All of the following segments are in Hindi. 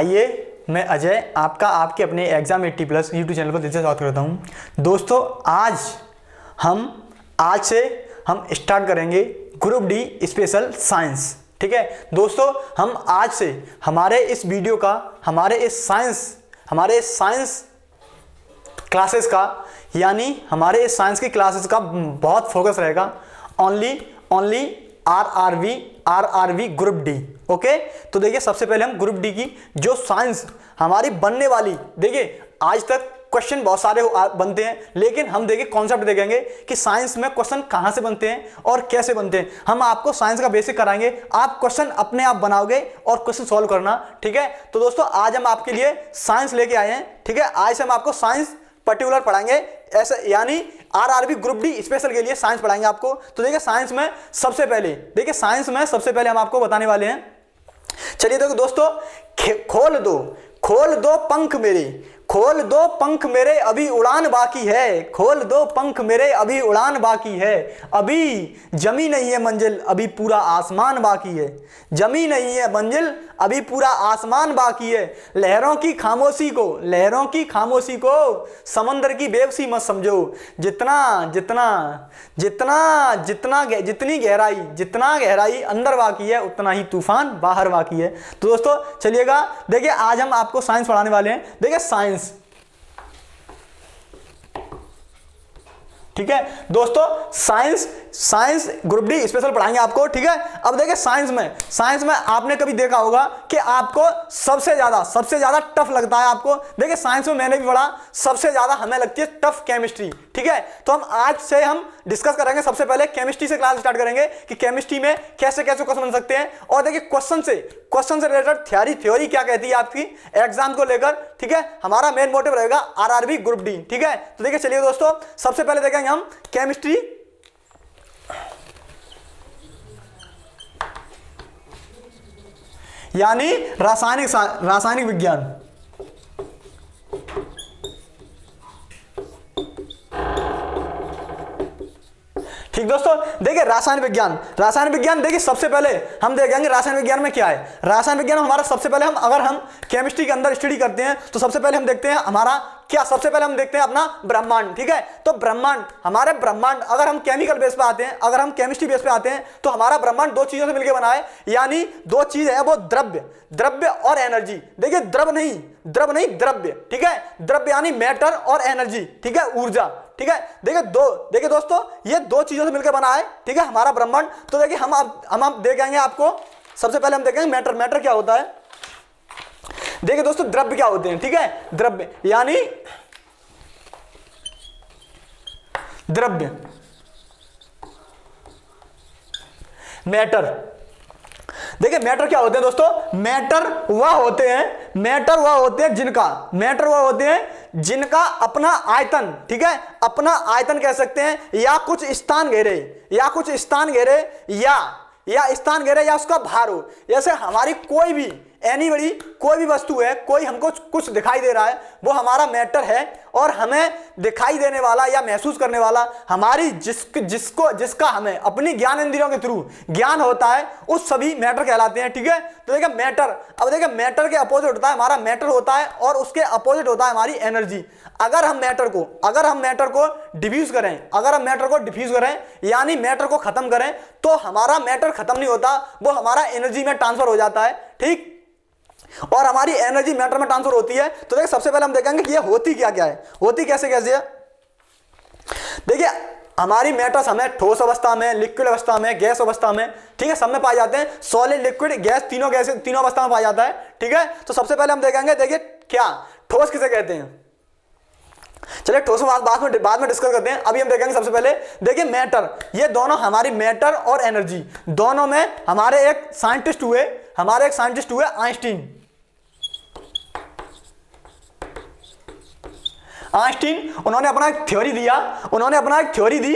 आइए, मैं अजय आपका आपके अपने Exam80+ यूट्यूब चैनल पर दिल से स्वागत करता हूं। दोस्तों आज से हम स्टार्ट करेंगे ग्रुप डी स्पेशल साइंस। ठीक है दोस्तों, हम आज से हमारे इस वीडियो का हमारे इस साइंस क्लासेस का यानी हमारे इस साइंस की क्लासेस का बहुत फोकस रहेगा only RRB group D. Okay, तो देखिए सबसे पहले हम ग्रुप डी की जो साइंस हमारी बनने वाली, देखिए आज तक क्वेश्चन बहुत सारे बनते हैं, लेकिन हम देखिए कॉन्सेप्ट देखेंगे कि साइंस में क्वेश्चन कहां से बनते हैं और कैसे बनते हैं। हम आपको साइंस का बेसिक कराएंगे, आप क्वेश्चन अपने आप बनाओगे और क्वेश्चन सॉल्व करना। ठीक है, तो दोस्तों आज हम आपके लिए साइंस लेके आए हैं। ठीक है, आज से हम आपको साइंस पर्टिकुलर पढ़ाएंगे, ऐसे यानी आरआरबी ग्रुप डी स्पेशल के लिए साइंस पढ़ाएंगे आपको। तो देखिए साइंस में सबसे पहले हम आपको बताने वाले हैं। चलिए देखो दोस्तों, खोल दो पंख मेरे, खोल दो पंख मेरे अभी उड़ान बाकी है, खोल दो पंख मेरे अभी उड़ान बाकी है, अभी जमी नहीं है मंजिल अभी पूरा आसमान बाकी है, जमी नहीं है मंजिल अभी पूरा आसमान बाकी है। लहरों की खामोशी को समंदर की बेबसी मत समझो, जितनी गहराई अंदर बाकी है उतना ही तूफान बाहर बाकी है। तो दोस्तों चलिएगा, देखिए आज हम आपको साइंस पढ़ाने वाले हैं। देखिए साइंस, ठीक है दोस्तों, साइंस ग्रुप डी स्पेशल पढ़ाएंगे आपको। ठीक है, अब देखिए साइंस में आपने कभी देखा होगा कि आपको सबसे ज्यादा टफ लगता है आपको। देखिए साइंस में मैंने भी पढ़ा, सबसे ज्यादा हमें लगती है टफ केमिस्ट्री। ठीक है, तो आज से हम डिस्कस करेंगे। सबसे पहले केमिस्ट्री से क्लास स्टार्ट करेंगे कि केमिस्ट्री में कैसे क्वेश्चन बन सकते हैं, और देखिए क्वेश्चन से रिलेटेड थ्योरी क्या कहती है आपकी एग्जाम को लेकर। ठीक है, हमारा मेन मोटिव रहेगा आरआरबी ग्रुप डी। ठीक है, तो देखिए चलिए दोस्तों, सबसे पहले देखेंगे हम केमिस्ट्री। यानी रासायनिक विज्ञान। ठीक दोस्तों, देखिए रासायनिक विज्ञान देखिए सबसे पहले हम देखेंगे रासायनिक विज्ञान में क्या है। रासायनिक विज्ञान में हमारा सबसे पहले अगर हम केमिस्ट्री के अंदर स्टडी करते हैं तो सबसे पहले हम देखते हैं हमारा क्या, सबसे पहले हम देखते हैं अपना ब्रह्मांड। ठीक है, तो ब्रह्मांड अगर हम केमिकल बेस पे आते हैं, अगर हम केमिस्ट्री बेस पे आते हैं तो हमारा ब्रह्मांड दो चीजों से मिलकर बना है, यानी दो चीज है वो द्रव्य और एनर्जी। देखिए द्रव्य। ठीक है, द्रव्य यानी मैटर और एनर्जी। ठीक है, ऊर्जा। ठीक है, देखिए दोस्तों, ये दो चीजों से मिलकर बना है। ठीक है, हमारा ब्रह्मांड। तो देखिए हम देखेंगे आपको, सबसे पहले हम देखेंगे मैटर क्या होता है। देखिए दोस्तों, द्रव्य क्या होते हैं। ठीक है, द्रव्य यानी मैटर। देखिए मैटर क्या होते हैं दोस्तों, मैटर वह होते हैं जिनका अपना आयतन, ठीक है, अपना आयतन कह सकते हैं, या कुछ स्थान घेरे या स्थान घेरे या उसका भार हो। जैसे हमारी कोई भी वस्तु है, कोई हमको कुछ दिखाई दे रहा है, वो हमारा मैटर है, और हमें दिखाई देने वाला या महसूस करने वाला हमारी जिसका हमें अपनी ज्ञान इंद्रियों के थ्रू ज्ञान होता है, उस सभी मैटर कहलाते हैं। ठीक है, तो देखिए मैटर, अब देखिए मैटर के अपोजिट होता है हमारा मैटर होता है, और उसके अपोजिट होता है हमारी एनर्जी। अगर हम मैटर को डिफ्यूज करें, यानी मैटर को खत्म करें, तो हमारा मैटर खत्म नहीं होता, वो हमारा एनर्जी में ट्रांसफर हो जाता है। ठीक, और हमारी एनर्जी मैटर में ट्रांसफर होती है। तो देखिए सबसे पहले हम देखेंगे कि ये होती क्या है, होती कैसे है। देखिए हमारी मैटर्स हमें ठोस अवस्था में, लिक्विड अवस्था में, गैस अवस्था में, ठीक है, सब में पाए जाते हैं। सॉलिड, लिक्विड, गैस, तीनों अवस्था में पाया जाता है। ठीक है, तो सबसे पहले हम देखेंगे, देखिए क्या ठोस किसे कहते हैं। चलिए ठोस बाद में डिस्कस करते हैं। अभी हम देखेंगे सबसे पहले, देखिए मैटर, ये दोनों हमारी मैटर और एनर्जी दोनों में हमारे एक साइंटिस्ट हुए आइंस्टीन। उन्होंने अपना एक थ्योरी दिया, उन्होंने अपनी एक थ्योरी दी।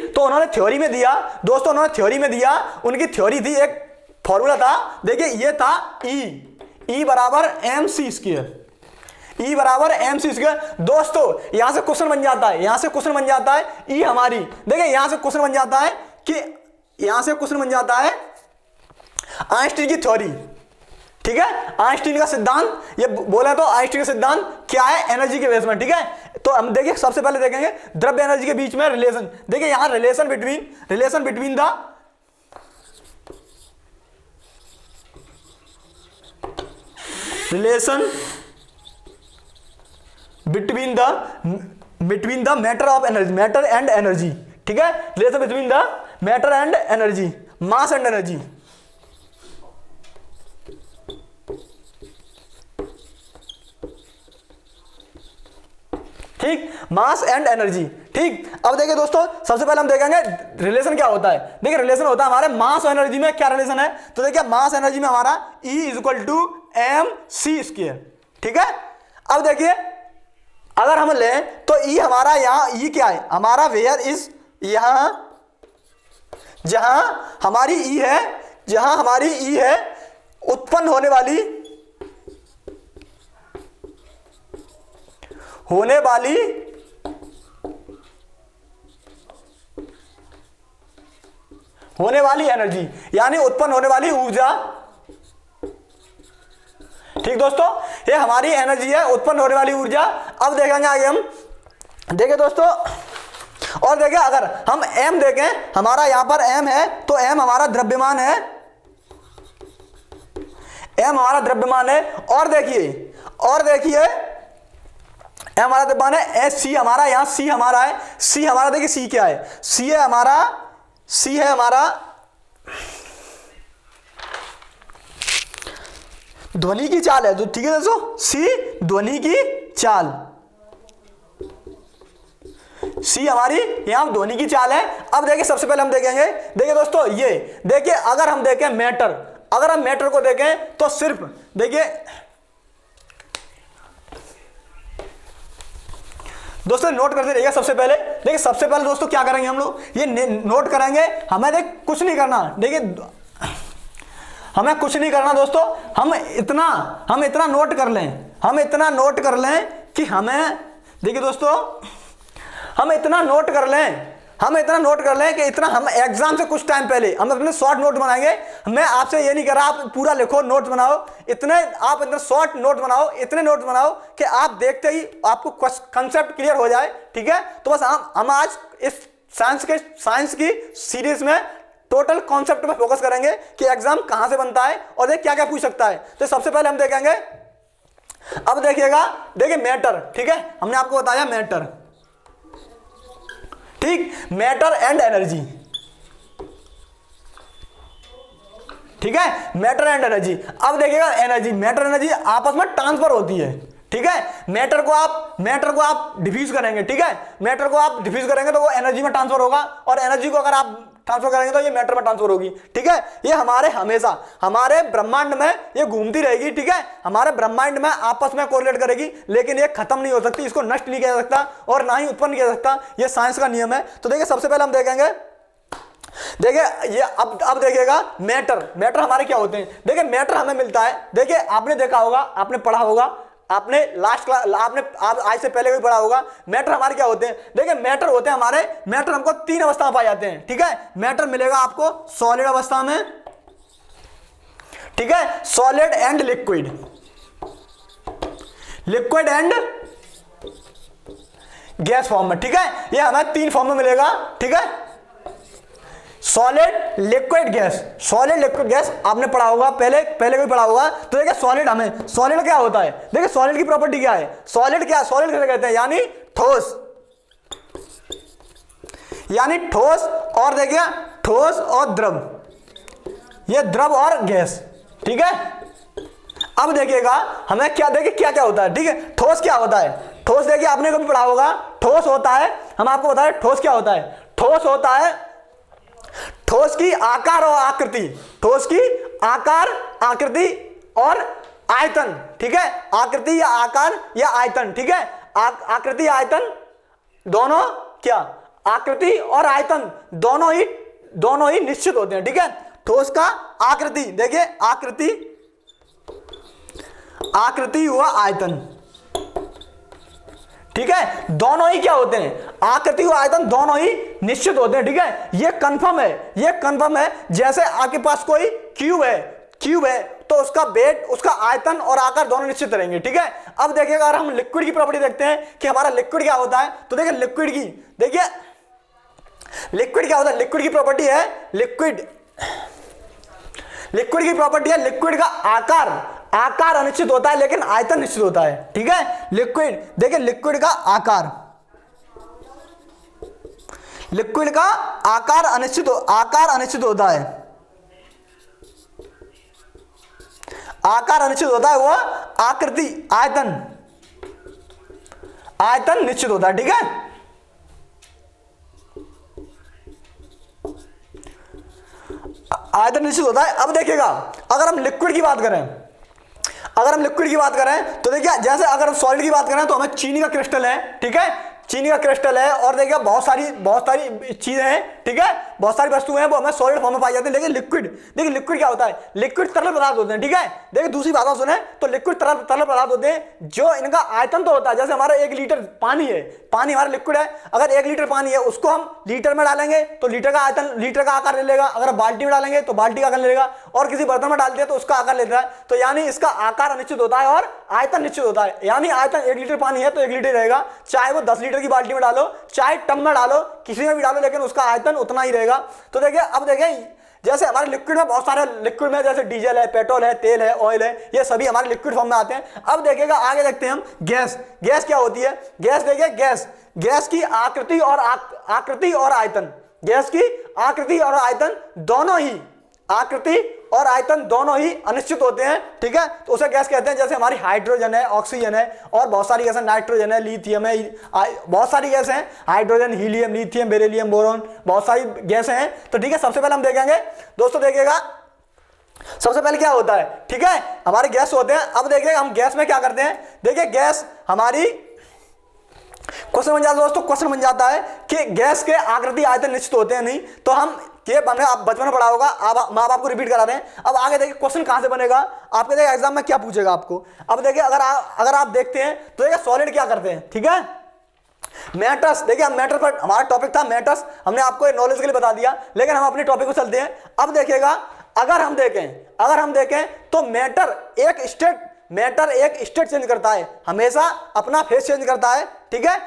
तो उन्होंने थ्योरी में दिया दोस्तों, उनकी थ्योरी थी, एक फॉर्मूला था। देखिए ये था E बराबर MC स्क्वायर। दोस्तों यहां से क्वेश्चन बन जाता है, E हमारी, देखिए यहां से क्वेश्चन बन जाता है आइंस्टीन की थ्योरी, ठीक है, आइंस्टीन का सिद्धांत, ये बोले तो आइंस्टीन का सिद्धांत क्या है, एनर्जी के बेस में, ठीक है। तो हम देखिए सबसे पहले देखेंगे द्रव्य एनर्जी के बीच में रिलेशन। देखिए यहां relation between the between the matter of energy, matter and energy, ठीक है, relation between the matter and energy, mass and energy, ठीक, मास एंड एनर्जी, ठीक। अब देखिए दोस्तों सबसे पहले हम देखेंगे रिलेशन क्या होता है। देखिए रिलेशन होता है हमारे मास और एनर्जी में, क्या रिलेशन है, तो देखिए मास एनर्जी में हमारा E = mc², ठीक है। अब देखिए अगर हम लें तो E हमारा यहां E क्या है, हमारा वेयर इज, यहां जहां हमारी E है उत्पन्न होने वाली एनर्जी, यानी उत्पन्न होने वाली ऊर्जा, ठीक दोस्तों, ये हमारी एनर्जी है, उत्पन्न होने वाली ऊर्जा। अब देखेंगे आगे हम, देखिए दोस्तों, और देखिए अगर हम m देखें, हमारा यहां पर m है तो m हमारा द्रव्यमान है, और देखिए m हमारा द्रव्यमान है, c हमारा, यहां c हमारा है, c हमारा देखिए c क्या है, c है हमारा ध्वनि की चाल है, तो ठीक है दोस्तों, c ध्वनि की चाल, c हमारी यहां ध्वनि की चाल है। अब देखिए सबसे पहले हम देखेंगे, देखिए दोस्तों ये देखिए अगर हम देखें अगर हम मैटर को देखें तो सिर्फ देखिए दोस्तों नोट करते रहिएगा। सबसे पहले दोस्तों क्या करेंगे हम लोग, ये नोट करेंगे, हमें कुछ नहीं करना, देखिए हमें कुछ नहीं करना दोस्तों, हम इतना नोट कर लें कि हमें, देखिए दोस्तों हम इतना नोट कर लें कि इतना हम एग्जाम से कुछ टाइम पहले हम अपने शॉर्ट नोट बनाएंगे। मैं आपसे ये नहीं कर रहा आप पूरा लिखो, नोट बनाओ, आप इतने शॉर्ट नोट बनाओ, इतने नोट बनाओ कि आप देखते ही आपको कंसेप्ट क्लियर हो जाए, ठीक है। तो बस हम आज इस साइंस की सीरीज में टोटल कॉन्सेप्ट पे फोकस करेंगे कि एग्जाम कहां से बनता है और देख क्या क्या पूछ सकता है। तो सबसे पहले हम देखेंगे, अब देखिए मैटर, ठीक है, हमने आपको बताया मैटर, ठीक, मैटर एंड एनर्जी, ठीक है, मैटर एंड एनर्जी। अब देखिएगा एनर्जी, मैटर एनर्जी आपस में ट्रांसफर होती है, ठीक है। मैटर को आप डिफ्यूज करेंगे, ठीक है, मैटर को आप डिफ्यूज करेंगे तो वो एनर्जी में ट्रांसफर होगा, और एनर्जी को अगर आप ट्रांसफर करेंगे तो ये मैटर में ट्रांसफर होगी, ठीक है। ये हमेशा हमारे ब्रह्मांड में ये घूमती रहेगी, ठीक है, हमारे ब्रह्मांड में आपस में कोरिलेट करेगी, लेकिन ये खत्म नहीं हो सकती, इसको नष्ट नहीं किया जा सकता और ना ही उत्पन्न किया जा सकता, ये साइंस का नियम है। तो देखिए सबसे पहले हम देखेंगे, देखिए ये अब देखिएगा मैटर हमारे क्या होते हैं। देखिए मैटर हमें मिलता है, देखिए आपने देखा होगा, आपने पढ़ा होगा, आपने लास्ट क्लास आप आज से पहले भी पढ़ा होगा, मैटर हमारे क्या होते हैं। देखिए मैटर होते हैं हमारे, मैटर हमको 3 अवस्था में पाए जाते हैं, ठीक है। मैटर मिलेगा आपको सॉलिड अवस्था में, ठीक है, solid and liquid and gas form में, ठीक है, ये हमें 3 फॉर्म में मिलेगा, ठीक है। सॉलिड लिक्विड गैस आपने पढ़ा होगा, पहले भी पढ़ा होगा। तो देखिए सॉलिड क्या होता है, देखिए सॉलिड की प्रॉपर्टी क्या है, सॉलिड किसे कहते हैं, यानी ठोस, और देखिए ठोस और द्रव, ये द्रव और गैस, ठीक है। अब देखिएगा हमें क्या होता है, ठीक है। ठोस क्या होता है, ठोस देखिए आपने कभी पढ़ा होगा, ठोस होता है, हम आपको बताएं ठोस क्या होता है। ठोस होता है ठोस की आकार और आकृति, और आयतन, ठीक है, आकृति या आकार या आयतन, ठीक है। आकृति आयतन दोनों क्या, आकृति और आयतन दोनों ही निश्चित होते हैं, ठीक है। ठोस का आकृति, देखिए आकृति हुआ आयतन, ठीक है, दोनों ही क्या होते हैं, आकृति और आयतन दोनों ही निश्चित होते हैं, ठीक है। ये कंफर्म है, जैसे आपके पास कोई क्यूब है, क्यूब है तो उसका वेट, उसका आयतन और आकार दोनों निश्चित रहेंगे। ठीक है, अब देखिएगा अगर हम लिक्विड की प्रॉपर्टी देखते हैं कि हमारा लिक्विड क्या होता है, तो देखिए लिक्विड की, देखिए लिक्विड क्या होता है, लिक्विड की प्रॉपर्टी है, लिक्विड की प्रॉपर्टी है लिक्विड का आकार अनिश्चित होता है लेकिन आयतन निश्चित होता है। ठीक है, लिक्विड, देखिए लिक्विड का आकार अनिश्चित होता है, आकार अनिश्चित होता है, वो आकृति आयतन निश्चित होता है। ठीक है, आयतन निश्चित होता है। अब देखिएगा अगर हम लिक्विड की बात करें, तो देखिए जैसे अगर हम सॉलिड की बात करें तो हमें चीनी का क्रिस्टल है। ठीक है, चीनी का क्रिस्टल है और देखिए बहुत सारी चीजें हैं। ठीक है, बहुत सारी वस्तुएं हैं वो हमें सॉलिड फॉर्म में पाई जाती है। लेकिन लिक्विड क्या होता है, लिक्विड तरल पदार्थ होते हैं। ठीक है, देखिए दूसरी बात सुने तो लिक्विड तरल पदार्थ होते हैं जो इनका आयतन तो होता है, जैसे हमारा 1 लीटर पानी है, पानी हमारा लिक्विड है, अगर 1 लीटर पानी है उसको हम लीटर में डालेंगे तो लीटर का आयतन, लीटर का आकार ले लेगा, अगर बाल्टी में डालेंगे तो बाल्टी का आकार ले लेगा, और किसी बर्तन में डाल दिया तो उसका आकार लेता है। तो यानी इसका आकार अनिश्चित होता है और आयतन निश्चित होता है। यानी आयतन 1 लीटर पानी है तो 1 लीटर रहेगा, चाहे वो 10 लीटर की बाल्टी में डालो, चाहे टब में डालो, किसी में भी डालो, लेकिन उसका आयतन उतना ही रहेगा। तो देखिए अब देखिए जैसे हमारे लिक्विड में बहुत सारे लिक्विड में जैसे डीजल है, पेट्रोल है, तेल है, ऑयल है, ये सभी हमारे लिक्विड फॉर्म में आते हैं। अब देखिएगा आगे देखते हैं हम गैस क्या होती है। गैस देखिए गैस की आकृति और आयतन, गैस की आकृति और आयतन दोनों ही अनिश्चित होते हैं। ठीक है, तो उसे गैस कहते हैं। जैसे हमारी हाइड्रोजन है, ऑक्सीजन है और बहुत सारी गैस है, नाइट्रोजन है, लिथियम है, बहुत सारी गैस हैं, hydrogen, helium, lithium, beryllium, boron, बहुत सारी गैस हैं। तो ठीक है, सबसे पहले हम देखेंगे दोस्तों, देखिएगा सबसे पहले क्या होता है। ठीक है, हमारे गैस होते हैं। अब देखिएगा हम गैस में क्या करते हैं, देखिए गैस हमारी क्वेश्चन बन जाता है दोस्तों, क्वेश्चन बन जाता है कि गैस के आकृति आयतन निश्चित होते हैं नहीं, तो हम ये हमने आप बचपन में पढ़ा होगा, आप माँ बाप को रिपीट करा रहे हैं। अब आगे देखिए क्वेश्चन कहां से बनेगा, आपके देखिए एग्जाम में क्या पूछेगा आपको। अब देखिए अगर आप देखते हैं तो देखिए सॉलिड क्या करते हैं। ठीक है, मैटर्स, देखिए हम मैटर पर, हमारा टॉपिक था मैटर्स, हमने आपको नॉलेज के लिए बता दिया, लेकिन हम अपने टॉपिक को चलते हैं। अब देखिएगा अगर हम देखें तो मैटर एक स्टेट चेंज करता है, हमेशा अपना फेस चेंज करता है। ठीक है,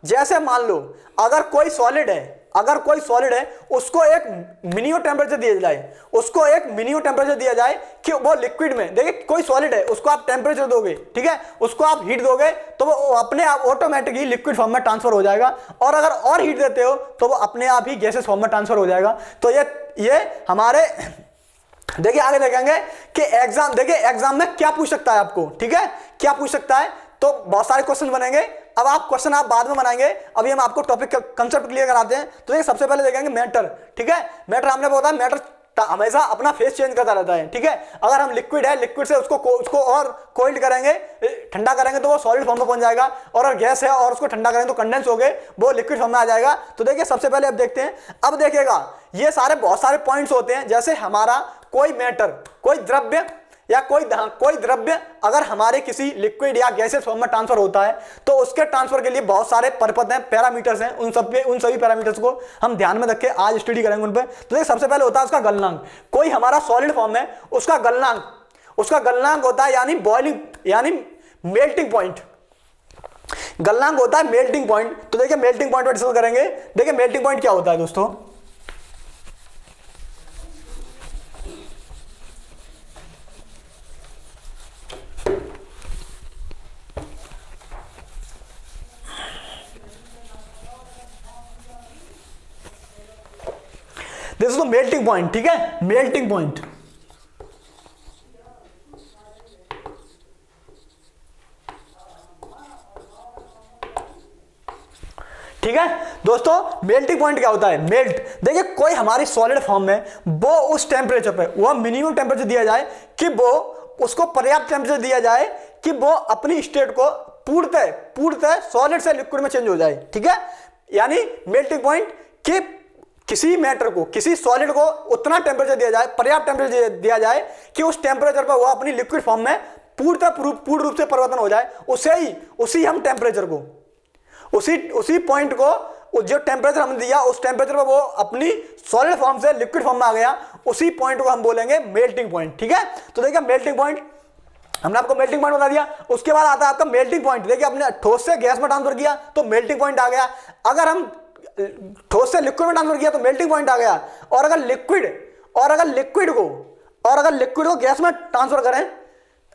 जैसे मान लो अगर कोई सॉलिड है उसको एक मिनिमम टेम्परेचर दिया जाए, कि वो लिक्विड में, देखिए कोई सॉलिड है उसको आप टेम्परेचर दोगे, ठीक है, उसको आप हीट दोगे तो वो अपने आप ऑटोमेटिकली लिक्विड फॉर्म में ट्रांसफर हो जाएगा, और अगर और हीट देते हो तो वो अपने आप ही गैसेस फॉर्म में ट्रांसफर हो जाएगा। तो ये हमारे देखिए आगे देखेंगे कि एग्जाम में क्या पूछ सकता है आपको। ठीक है, क्या पूछ सकता है, तो बहुत सारे क्वेश्चन बनेंगे। अब क्वेश्चन आप बाद में बनाएंगे, अभी हम आपको टॉपिक का कंसेप्ट क्लियर कराते हैं। तो देखिए सबसे पहले देखेंगे मैटर। ठीक है, मैटर हमने बोला मैटर हमेशा अपना फेस चेंज करता रहता है। ठीक है, अगर हम लिक्विड से उसको और कोल्ड करेंगे, ठंडा करेंगे तो वो सॉलिड फॉर्म में पहुंच जाएगा, और अगर गैस है और उसको ठंडा करेंगे तो कंडेंस हो गए, वो लिक्विड फॉर्म में आ जाएगा। तो देखिए सबसे पहले अब देखते हैं। अब देखिएगा ये बहुत सारे पॉइंट्स होते हैं, जैसे हमारा कोई मैटर, कोई द्रव्य या कोई द्रव्य अगर हमारे किसी लिक्विड या गैसेस फॉर्म में ट्रांसफर होता है तो उसके ट्रांसफर के लिए बहुत सारे परिपथ हैं, पैरामीटर्स हैं, उन सभी पैरामीटर्स को हम ध्यान में रख के आज स्टडी करेंगे उन पे। तो देखिए सबसे पहले होता है उसका गलनांक। कोई हमारा सॉलिड फॉर्म है, उसका गलनांक होता है यानी मेल्टिंग पॉइंट, गलनांक होता है मेल्टिंग पॉइंट। तो देखिए मेल्टिंग पॉइंट पर डिस्कस करेंगे। देखिए मेल्टिंग पॉइंट क्या होता है दोस्तों, दोस्तों मेल्टिंग पॉइंट। ठीक है, मेल्टिंग पॉइंट, ठीक है दोस्तों, मेल्टिंग पॉइंट क्या होता है, मेल्ट। देखिए कोई हमारी सॉलिड फॉर्म में वो उस टेम्परेचर पे, वो मिनिमम टेम्परेचर दिया जाए कि वो उसको पर्याप्त टेम्परेचर दिया जाए कि वो अपनी स्टेट को पूर्णतः सॉलिड से लिक्विड में चेंज हो जाए। ठीक है, यानी मेल्टिंग पॉइंट कि किसी मैटर को, किसी सॉलिड को उतना टेम्परेचर दिया जाए, पर्याप्त टेम्परेचर दिया जाए कि उस टेम्परेचर पर वो अपनी लिक्विड फॉर्म में पूर्ण रूप से परिवर्तन हो जाए। उसी हम टेम्परेचर को, उसी पॉइंट को, जो टेम्परेचर हमने दिया उस टेम्परेचर पर वो अपनी सॉलिड फॉर्म से लिक्विड फॉर्म में आ गया, उसी पॉइंट को हम बोलेंगे मेल्टिंग पॉइंट। ठीक है, तो देखिए मेल्टिंग पॉइंट हमने आपको मेल्टिंग पॉइंट बता दिया। उसके बाद आता है आपका मेल्टिंग पॉइंट। देखिए अपने ठोस से गैस में ट्रांसफर किया तो मेल्टिंग पॉइंट आ गया, अगर हम ठोस से लिक्विड में ट्रांसफर किया तो मेल्टिंग पॉइंट आ गया, और अगर लिक्विड को गैस में ट्रांसफर करें,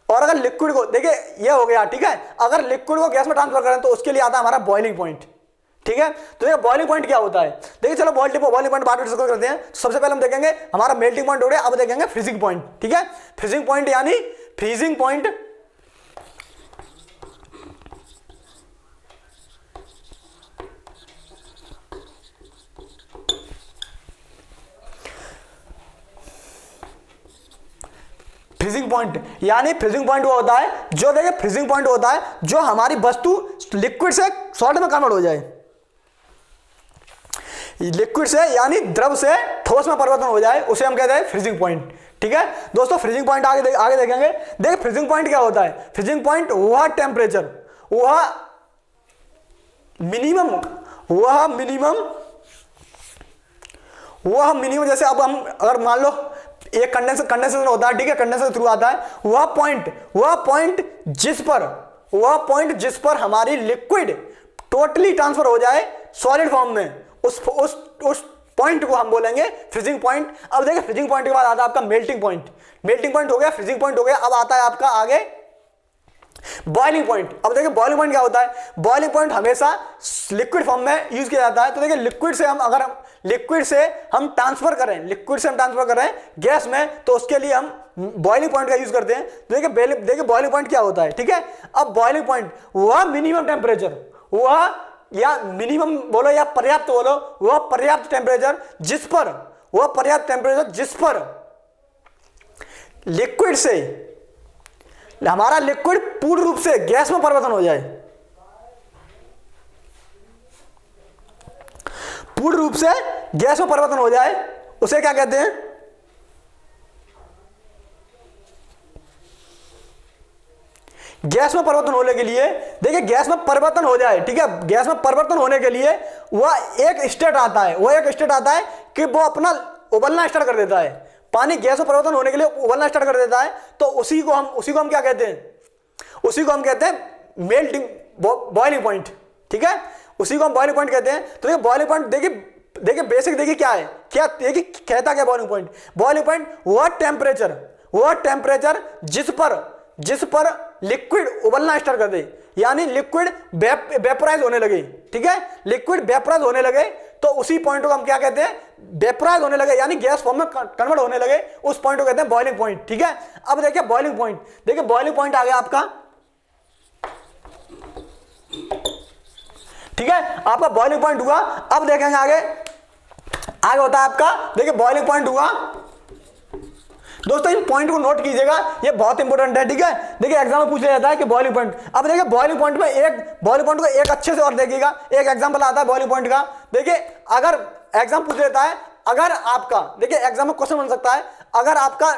और अगर लिक्विड को, देखिए ये हो गया। ठीक है, अगर लिक्विड को गैस में ट्रांसफर करें तो उसके लिए आता है हमारा बॉइलिंग पॉइंट। ठीक है, तो ये बॉइलिंग पॉइंट क्या होता है, देखिए चलो बॉइलिंग पॉइंट बाद में डिस्कस करते हैं। सबसे पहले हम देखेंगे हमारा मेल्टिंग पॉइंट हो गया, अब देखेंगे फ्रीजिंग पॉइंट। ठीक है, फ्रीजिंग पॉइंट यानी फ्रीजिंग पॉइंट यानी फ्रीजिंग पॉइंट वो होता है जो, देखिए फ्रीजिंग पॉइंट होता है जो हमारी वस्तु लिक्विड से सॉलिड में कन्वर्ट हो जाए, लिक्विड से यानी द्रव से ठोस में परिवर्तन हो जाए, उसे हम कहते हैं फ्रीजिंग पॉइंट। ठीक है दोस्तों, फ्रीजिंग पॉइंट आगे देखेंगे। देखिए फ्रीजिंग पॉइंट क्या होता है, फ्रीजिंग पॉइंट वह टेम्परेचर, वह मिनिमम जैसे अब हम अगर मान लो एक कंडेंसेशन होता है। ठीक है, कंडेंसेशन थ्रू आता है, वह पॉइंट जिस पर हमारी लिक्विड टोटली ट्रांसफर हो जाए सॉलिड फॉर्म में, उस पॉइंट को हम बोलेंगे फ्रीजिंग पॉइंट। अब देखिए फ्रीजिंग पॉइंट के बाद आता है आपका मेल्टिंग पॉइंट हो गया, फ्रीजिंग पॉइंट हो गया। अब आता है आपका आगे बॉइलिंग पॉइंट। अब देखिए बॉइलिंग पॉइंट क्या होता है, बॉइलिंग पॉइंट हमेशा लिक्विड फॉर्म में यूज किया जाता है। तो देखिए लिक्विड से हम ट्रांसफर करें गैस में, तो उसके लिए हम बॉइलिंग पॉइंट का यूज करते हैं। तो देखिए बॉइलिंग पॉइंट क्या होता है। ठीक है, अब बॉइलिंग पॉइंट वह मिनिमम टेम्परेचर, या मिनिमम बोलो या पर्याप्त बोलो, वह पर्याप्त टेम्परेचर जिस पर लिक्विड से हमारा लिक्विड पूर्ण रूप से गैस में परिवर्तन हो जाए, पूर्ण रूप से गैस में परिवर्तन हो जाए, उसे क्या कहते हैं, गैस में परिवर्तन होने के लिए। देखिए गैस में परिवर्तन हो जाए, ठीक है, गैस में परिवर्तन होने के लिए वह एक स्टेट आता है कि वो अपना उबलना स्टार्ट कर देता है। पानी गैस में परिवर्तन होने के लिए उबलना स्टार्ट कर देता है, तो उसी को हम क्या कहते हैं, उसी को हम कहते हैं मेल्टिंग बॉइलिंग पॉइंट। ठीक है, उसी को हम बॉइलिंग पॉइंट कहते हैं। तो ये बॉइलिंग पॉइंट देखिए बेसिक देखिए क्या है, क्या देखिए कहता क्या बॉइलिंग पॉइंट वह टेम्परेचर जिस पर लिक्विड उबलना स्टार्ट कर दे, यानी लिक्विड वेपोराइज होने लगे। ठीक है, लिक्विड वेपोराइज होने लगे, तो उसी पॉइंट को हम क्या कहते हैं, वेपोराइज होने लगे यानी गैस फॉर्म में कन्वर्ट होने लगे, उस पॉइंट को कहते हैं बॉइलिंग पॉइंट। ठीक है, अब देखिए बॉइलिंग पॉइंट आ गया आपका। ठीक है, आपका बॉइलिंग पॉइंट हुआ। अब देखेंगे आगे होता है आपका, देखिए बॉइलिंग पॉइंट हुआ। दोस्तों इन पॉइंट को नोट कीजिएगा, ये बहुत इंपॉर्टेंट है। ठीक है, देखिए एग्जाम में पूछ लिया जाता है कि बॉइलिंग पॉइंट। अब देखिए बॉइलिंग पॉइंट को एक अच्छे से और देखिएगा, एक एग्जांपल आता है बॉइलिंग पॉइंट का। देखिए अगर एग्जाम पूछ लेता है, अगर आपका देखिए एग्जाम में क्वेश्चन बन सकता है, अगर आपका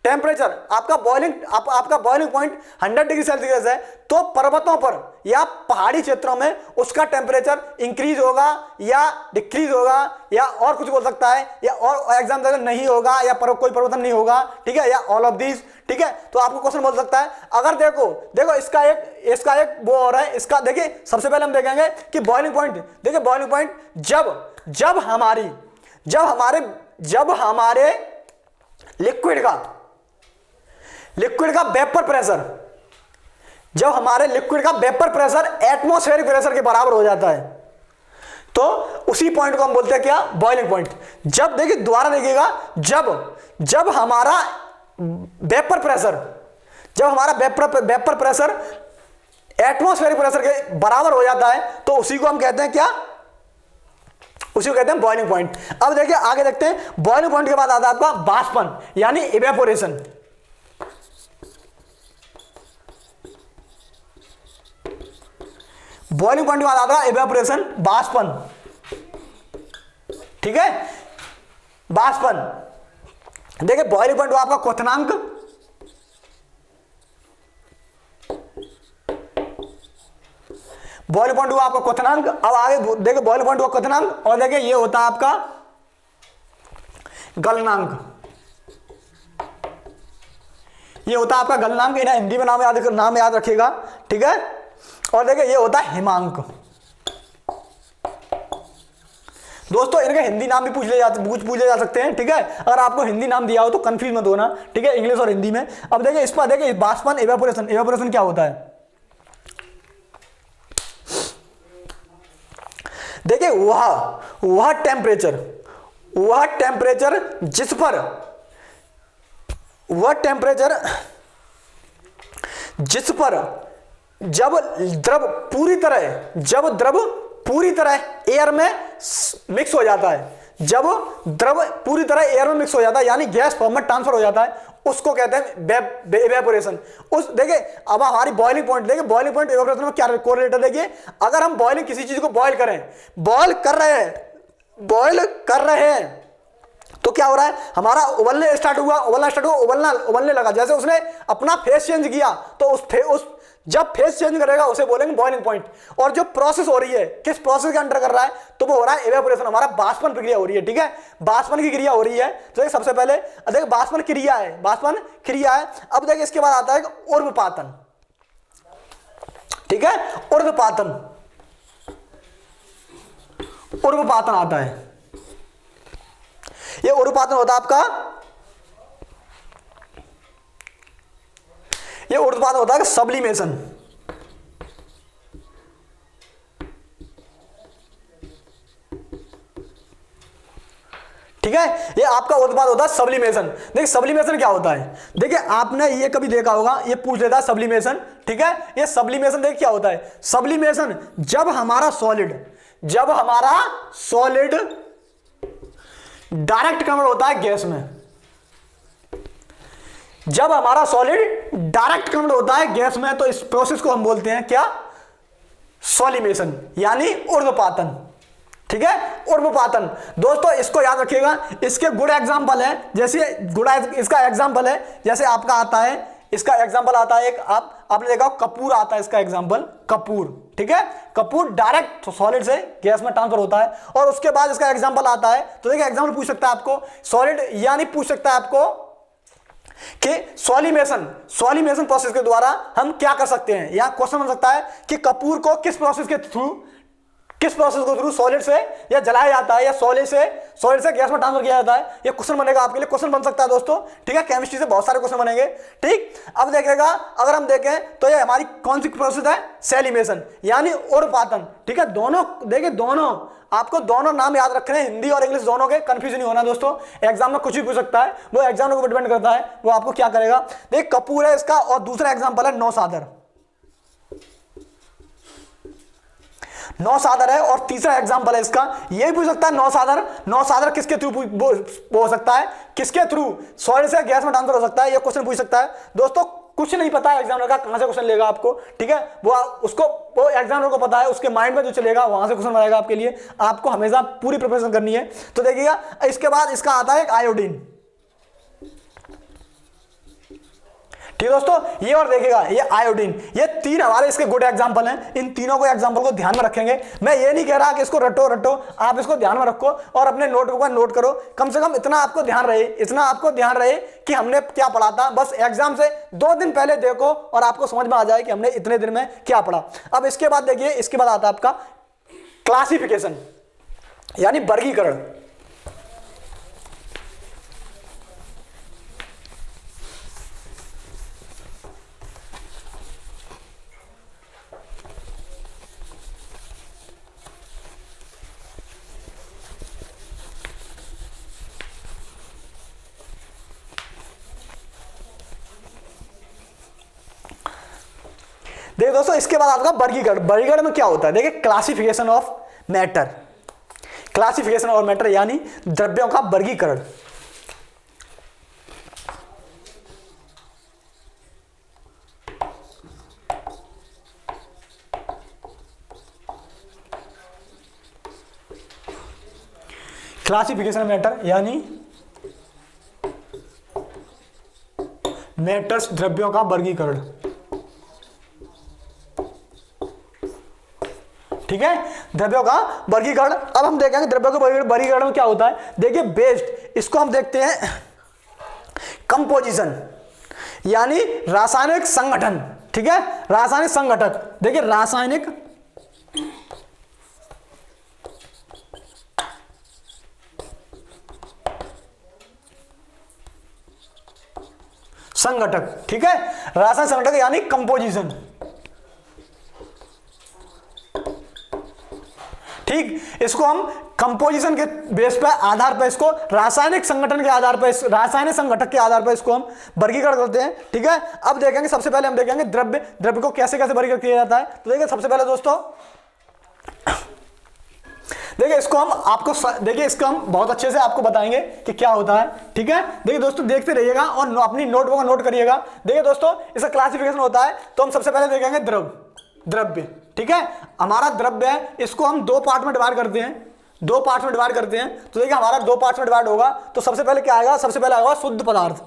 टेम्परेचर आपका बॉइलिंग पॉइंट 100 डिग्री सेल्सियस है, तो पर्वतों पर या पहाड़ी क्षेत्रों में उसका टेम्परेचर इंक्रीज होगा या डिक्रीज होगा, या और कुछ बोल सकता है, या और एग्जाम नहीं होगा, या कोई परिवर्तन नहीं होगा। ठीक है, या ऑल ऑफ दिस। ठीक है, तो आपको क्वेश्चन बोल सकता है। अगर देखो इसका एक वो हो रहा है, इसका देखिए सबसे पहले हम देखेंगे कि बॉइलिंग पॉइंट, देखिए बॉइलिंग पॉइंट जब हमारे लिक्विड का वेपर प्रेशर, जब हमारे लिक्विड का वेपर प्रेशर एटमॉस्फेरिक प्रेशर के बराबर हो जाता है, तो उसी पॉइंट को हम बोलते हैं क्या, बॉइलिंग पॉइंट। जब देखिए दोबारा देखिएगा, जब हमारा वेपर प्रेशर एटमॉस्फेरिक प्रेशर के बराबर हो जाता है, तो उसी को हम कहते हैं क्या, उसी को कहते हैं बॉइलिंग पॉइंट। अब देखिए आगे देखते हैं, बॉइलिंग पॉइंट के बाद आता है आपका बाष्पन यानी इवेपोरेशन। बॉइलिंग पॉइंट के बाद आता है इवेपोरेशन, बाष्पन। ठीक है, बाष्पन। देखिए बॉइलिंग पॉइंट आपका क्वथनांक, बॉइलिंग पॉइंट हुआ आपका क्वथनांक। अब आगे देखिए बॉइलिंग पॉइंट हुआ क्वथनांक, और देखिए ये होता है आपका गलनांक। ये होता है आपका गलनांक, इन्हें हिंदी में नाम याद रखिएगा, ठीक है। और देखिए ये होता है हिमांक। दोस्तों इनके हिंदी नाम भी पूछे जा सकते हैं, ठीक है। अगर आपको हिंदी नाम दिया हो तो कंफ्यूज मत होना, ठीक है, इंग्लिश और हिंदी में। अब देखिए इस पर देखिए बाष्पन, इवेपोरेशन। इवेपोरेशन क्या होता है? देखिए वह टेम्परेचर जिस पर जब द्रव पूरी तरह एयर में मिक्स हो जाता है, जब द्रव पूरी तरह एयर में मिक्स हो जाता है, यानी गैस फॉर्म में ट्रांसफर हो जाता है, उसको कहते हैं इवेपोरेशन। उस देखिए अब हमारी बॉइलिंग पॉइंट, देखिए बॉइलिंग पॉइंट इवेपोरेशन में क्या कोरिलेट है। देखिए अगर हम बॉइलिंग किसी चीज को बॉइल कर रहे हैं तो क्या हो रहा है, हमारा उबलने लगा। जैसे उसने अपना फेस चेंज किया तो जब फेस चेंज करेगा उसे बोलेंगे बॉइलिंग पॉइंट। और जो प्रोसेस हो रही है, किस प्रोसेस के अंडर कर रहा है, तो वो हो रहा है इवेपोरेशन, हमारा बाष्पन प्रक्रिया हो रही है, ठीक है, बाष्पन की क्रिया हो रही है। तो सबसे पहले देखिए बाष्पन क्रिया है। अब देखिए इसके बाद आता है ऊर्ध्वपातन, ठीक है, ऊर्ध्वपातन आता है। ये ऊर्ध्वपातन होता है आपका, ये ऊर्ध्वपातन होता है सब्लिमेशन, ठीक है। ये आपका ऊर्ध्वपातन होता है सब्लिमेशन। देखिए सब्लिमेशन क्या होता है, देखिए आपने ये कभी देखा होगा, ये पूछ लेता है सब्लिमेशन, ठीक है। ये सब्लिमेशन देखिए क्या होता है। सब्लिमेशन जब हमारा सॉलिड डायरेक्ट कन्वर्ट होता है गैस में, जब हमारा सॉलिड डायरेक्ट कन्वर्ट होता है गैस में, तो इस प्रोसेस को हम बोलते हैं क्या, सॉलिमेशन, यानी ऊर्ध्वपातन, ठीक है, ऊर्ध्वपातन। दोस्तों इसको याद रखिएगा, इसके गुड एग्जांपल है, जैसे इसका एग्जांपल है, जैसे आपका आता है, इसका एग्जांपल आता है एक, आपने देखा कपूर आता है, इसका एग्जांपल कपूर, ठीक है। कपूर डायरेक्ट सॉलिड से गैस में ट्रांसफर होता है। और उसके बाद इसका एग्जांपल आता है, तो देखिए एग्जांपल पूछ सकता है आपको सॉलिड, यानी पूछ सकता है आपको कि सॉलिमेशन प्रोसेस के द्वारा हम क्या कर सकते हैं। यहां क्वेश्चन बन सकता है कि कपूर को किस प्रोसेस के थ्रू सॉलिड से या जलाया जाता है, या सॉलिड से गैस में ट्रांसफर किया जाता है। ये क्वेश्चन बनेगा आपके लिए, क्वेश्चन बन सकता है दोस्तों, ठीक है। केमिस्ट्री से बहुत सारे क्वेश्चन बनेंगे, ठीक। अब देखिएगा अगर हम देखें तो ये हमारी कौन सी प्रोसेस है, सैलिमेशन, यानी ऊर्ध्वपातन, ठीक है। दोनों देखिए, आपको दोनों नाम याद रखने हैं, हिंदी और इंग्लिश दोनों के, कंफ्यूजन नहीं होना दोस्तों। एग्जाम में कुछ भी पूछ सकता है, वो एग्जाम के ऊपर डिपेंड करता है, वो आपको क्या करेगा। देख कपूर है इसका, और दूसरा एग्जाम्पल है नौसादर है, और तीसरा एग्जांपल है इसका, ये भी पूछ सकता है नौसादर किसके थ्रू हो सकता है, किसके थ्रू, सॉलिड से गैस में ट्रांसफर हो सकता है, ये क्वेश्चन पूछ सकता है। दोस्तों कुछ नहीं पता है एग्जामिनर का कहां से क्वेश्चन लेगा आपको, ठीक है, वो एग्जामिनर को पता है, उसके माइंड में जो चलेगा वहां से क्वेश्चन बनाएगा आपके लिए। आपको हमेशा पूरी प्रिपरेशन करनी है। तो देखिएगा इसके बाद इसका आता है एक आयोडीन, ठीक है दोस्तों। ये और देखिएगा ये आयोडीन, ये तीन हमारे इसके गुड एग्जांपल हैं। इन तीनों को एग्जांपल को ध्यान में रखेंगे। मैं ये नहीं कह रहा कि इसको रटो, आप इसको ध्यान में रखो और अपने नोटबुक पर नोट करो। कम से कम इतना आपको ध्यान रहे कि हमने क्या पढ़ा था। बस एग्जाम से 2 दिन पहले देखो और आपको समझ में आ जाए कि हमने इतने दिन में क्या पढ़ा। अब इसके बाद देखिए, इसके बाद आता है आपका क्लासिफिकेशन, यानी वर्गीकरण। देखिए दोस्तों इसके बाद आपका वर्गीकरण में क्या होता है। देखिए क्लासिफिकेशन ऑफ मैटर, यानी द्रव्यों का वर्गीकरण। क्लासिफिकेशन मैटर यानी मैटर्स, द्रव्यों का वर्गीकरण। ठीक है, द्रव्यों का वर्गीकरण। अब हम देखेंगे द्रव्यों के वर्गीकरण में क्या होता है। देखिए बेस्ड, इसको हम देखते हैं कंपोजिशन, यानी रासायनिक संगठन। ठीक है, रासायनिक संगठक। देखिए रासायनिक संगठक। ठीक है, रासायनिक संगठक यानी कंपोजिशन। ठीक, इसको हम कंपोजिशन के बेस पर आधार पर, इसको रासायनिक संगठन के आधार पर, रासायनिक संगठक के आधार पर इसको हम वर्गीकरण करते हैं। ठीक है, अब देखेंगे सबसे पहले हम देखेंगे द्रव्य को कैसे कैसे वर्गीकृत किया जाता है। तो देखिए सबसे पहले दोस्तों, देखिए इसको हम आपको देखिए इसको हम बहुत अच्छे से आपको बताएंगे कि क्या होता है। ठीक है, देखिए दोस्तों देखते रहिएगा और अपनी नोटबुक में नोट करिएगा। देखिए दोस्तों इसका क्लासिफिकेशन होता है, तो हम सबसे पहले देखेंगे द्रव्य। ठीक है, हमारा द्रव्य है, इसको हम दो पार्ट में डिवाइड करते हैं, दो पार्ट में डिवाइड करते हैं। तो देखिए हमारा दो पार्ट में डिवाइड होगा, तो सबसे पहले क्या आएगा, सबसे पहले आएगा शुद्ध पदार्थ।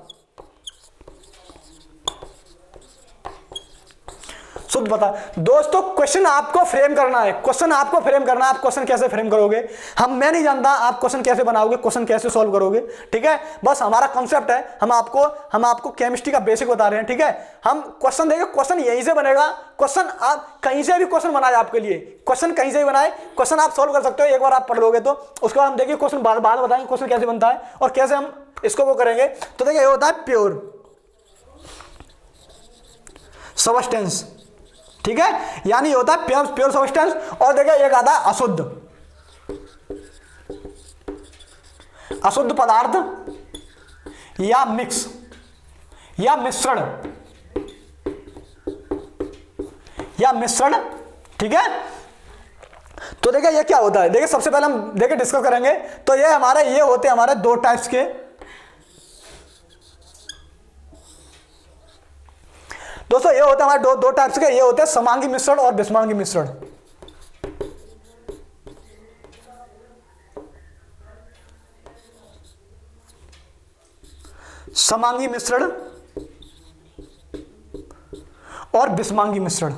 शुद्ध पदार्थ। दोस्तों क्वेश्चन आपको फ्रेम करना है, क्वेश्चन आपको फ्रेम करना है। आप क्वेश्चन कैसे फ्रेम करोगे मैं नहीं जानता, आप क्वेश्चन कैसे बनाओगे, क्वेश्चन कैसे सॉल्व करोगे। ठीक है, बस हमारा कॉन्सेप्ट है, हम आपको केमिस्ट्री का बेसिक बता रहे हैं। ठीक है, हम क्वेश्चन देंगे, क्वेश्चन यहीं से बनेगा। क्वेश्चन आप कहीं से भी क्वेश्चन बनाए आपके लिए, क्वेश्चन कहीं से भी बनाए, क्वेश्चन आप सॉल्व कर सकते हो। एक बार आप पढ़ लोगे तो उसके बाद हम देखिए क्वेश्चन बाद बताएंगे क्वेश्चन कैसे बनता है और कैसे हम इसको वो करेंगे। तो देखिए ये होता है प्योर सब्सटेंस। ठीक है, यानी ये होता है प्योर सब्सटेंस। और देखिए एक आता है अशुद्ध पदार्थ या मिक्स या मिश्रण। ठीक है, तो देखिए ये क्या होता है। देखिए सबसे पहले हम देखिए डिस्कस करेंगे। तो ये होते हैं हमारे दो टाइप्स के। दोस्तों ये होता है हमारे दो टाइप्स के, ये होते हैं समांगी मिश्रण और विषमांगी मिश्रण। समांगी मिश्रण और विषमांगी मिश्रण।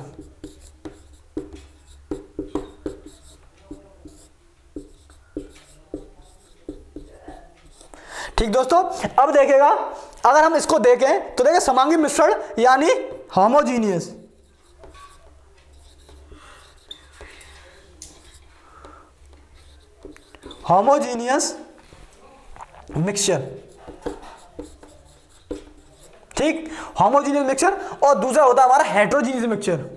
ठीक दोस्तों, अब देखिएगा अगर हम इसको देखें तो देखिए समांगी मिश्रण यानी होमोजीनियस, मिक्सचर। ठीक, होमोजीनियस मिक्सचर। और दूसरा होता है हमारा हेटेरोजीनियस मिक्सचर।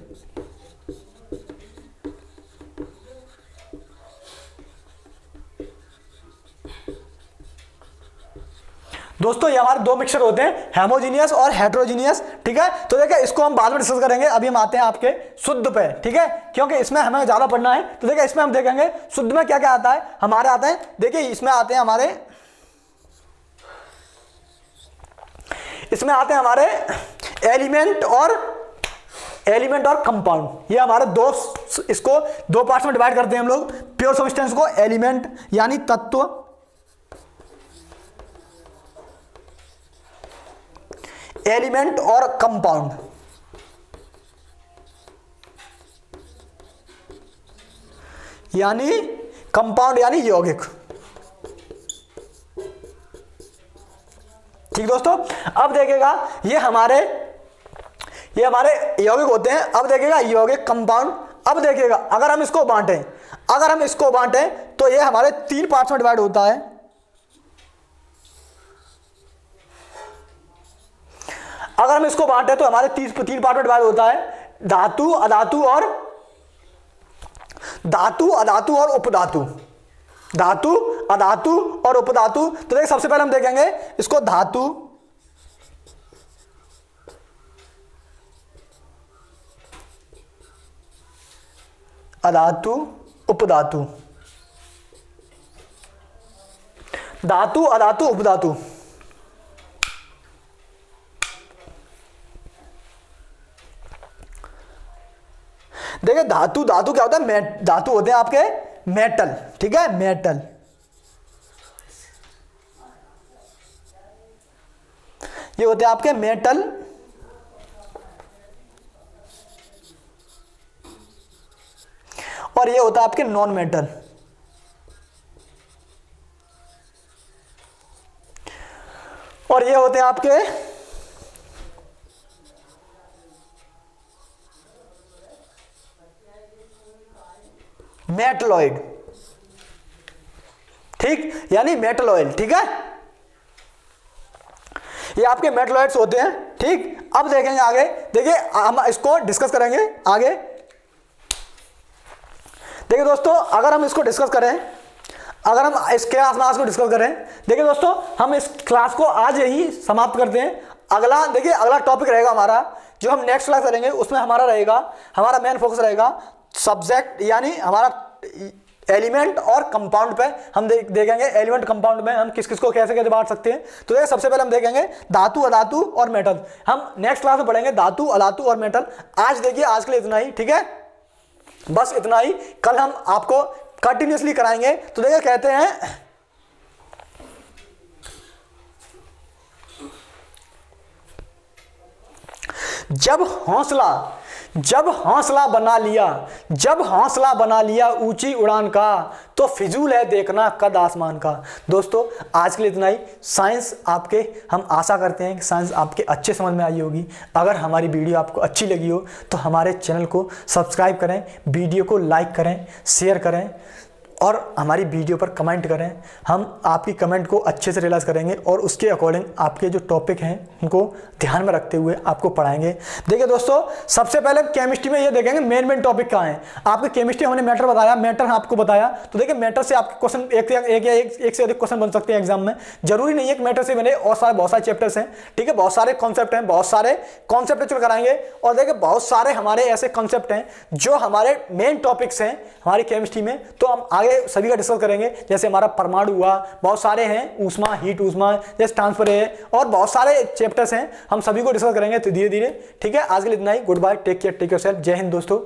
दोस्तों ये हमारे दो मिक्सचर होते हैं, हेमोजीनियस और हेटेरोजीनियस। ठीक है, तो देखिए इसको हम बाद में डिस्कस करेंगे। अभी हम आते हैं आपके शुद्ध पे। ठीक है, क्योंकि इसमें हमें ज्यादा पढ़ना है। तो देखिए इसमें हम देखेंगे शुद्ध में क्या क्या आता है। हमारे आते हैं, देखिए इसमें आते हैं हमारे एलिमेंट और कंपाउंड। ये हमारे इसको दो पार्ट्स में डिवाइड करते हैं हम लोग। प्योर सब्सटेंस को एलिमेंट यानी तत्व, एलिमेंट और कंपाउंड। यानी कंपाउंड यानी यौगिक। ठीक दोस्तों, अब देखिएगा ये हमारे यौगिक होते हैं। अब देखिएगा यौगिक, कंपाउंड। अब देखिएगा अगर हम इसको बांटें तो ये हमारे तीन पार्ट्स में डिवाइड होता है। अगर हम इसको बांटे तो हमारे तीन पार्ट में डिवाइड होता है, धातु, अधातु और उपधातु। धातु, अधातु और उपधातु। तो देखिए सबसे पहले हम देखेंगे इसको धातु, अधातु, उपधातु। धातु, अधातु, उपधातु। देखिए धातु क्या होता है, धातु होते हैं आपके मेटल। ठीक है, मेटल। ये होते हैं आपके मेटल। और ये होता है आपके नॉन मेटल। और ये होते हैं आपके मेटलॉइड, ठीक, यानी मेटल ऑयल, ठीक है, ये आपके मेटलॉइड्स होते हैं, ठीक। अब देखेंगे आगे, देखिए हम इसको डिस्कस करेंगे आगे। देखिए दोस्तों, अगर हम इसको डिस्कस करें, अगर हम इस क्लास को डिस्कस करें, देखिए दोस्तों हम इस क्लास को आज यही समाप्त करते हैं। अगला देखिए, अगला टॉपिक रहेगा हमारा, जो हम नेक्स्ट क्लास करेंगे, उसमें हमारा रहेगा, हमारा मेन फोकस रहेगा सब्जेक्ट, यानी हमारा एलिमेंट और कंपाउंड पे हम देखेंगे। एलिमेंट कंपाउंड में हम किस किस को कैसे कैसे बांट सकते हैं। तो देखिए सबसे पहले हम देखेंगे धातु, अधातु और मेटल। हम नेक्स्ट क्लास में पढ़ेंगे धातु, अधातु और मेटल। आज देखिए, आज के लिए इतना ही, ठीक है, बस इतना ही। कल हम आपको कंटिन्यूसली कराएंगे। तो देखिए कहते हैं, जब हौसला बना लिया ऊंची उड़ान का, तो फिजूल है देखना कद आसमान का। दोस्तों आज के लिए इतना ही। साइंस आपके, हम आशा करते हैं कि साइंस आपके अच्छे समझ में आई होगी। अगर हमारी वीडियो आपको अच्छी लगी हो तो हमारे चैनल को सब्सक्राइब करें, वीडियो को लाइक करें, शेयर करें और हमारी वीडियो पर कमेंट करें। हम आपकी कमेंट को अच्छे से रियलाइज़ करेंगे और उसके अकॉर्डिंग आपके जो टॉपिक हैं उनको ध्यान में रखते हुए आपको पढ़ाएंगे। देखिए दोस्तों, सबसे पहले केमिस्ट्री में ये देखेंगे मेन टॉपिक कहाँ है। आपके केमिस्ट्री हमने मैटर बताया, मैटर आपको बताया। तो देखिए मैटर से आपके क्वेश्चन एक से अधिक क्वेश्चन बन सकते हैं एग्जाम में। जरूरी नहीं है कि मैटर से बने, और बहुत सारे चैप्टर्स हैं, ठीक है, बहुत सारे कॉन्सेप्ट हैं, बहुत सारे कॉन्सेप्ट चल कराएंगे। और देखिए बहुत सारे हमारे ऐसे कॉन्सेप्ट हैं जो हमारे मेन टॉपिक्स हैं हमारी केमिस्ट्री में, तो हम आगे सभी का डिस्कस करेंगे। जैसे हमारा परमाणु हुआ, बहुत सारे हैं, ऊष्मा, हीट ऊष्मा, जैसे ट्रांसफर है, और बहुत सारे चैप्टर्स हैं, हम सभी को डिस्कस करेंगे तो धीरे धीरे, ठीक है। आज के लिए इतना ही। Good bye, take care, take yourself. जय हिंद दोस्तों।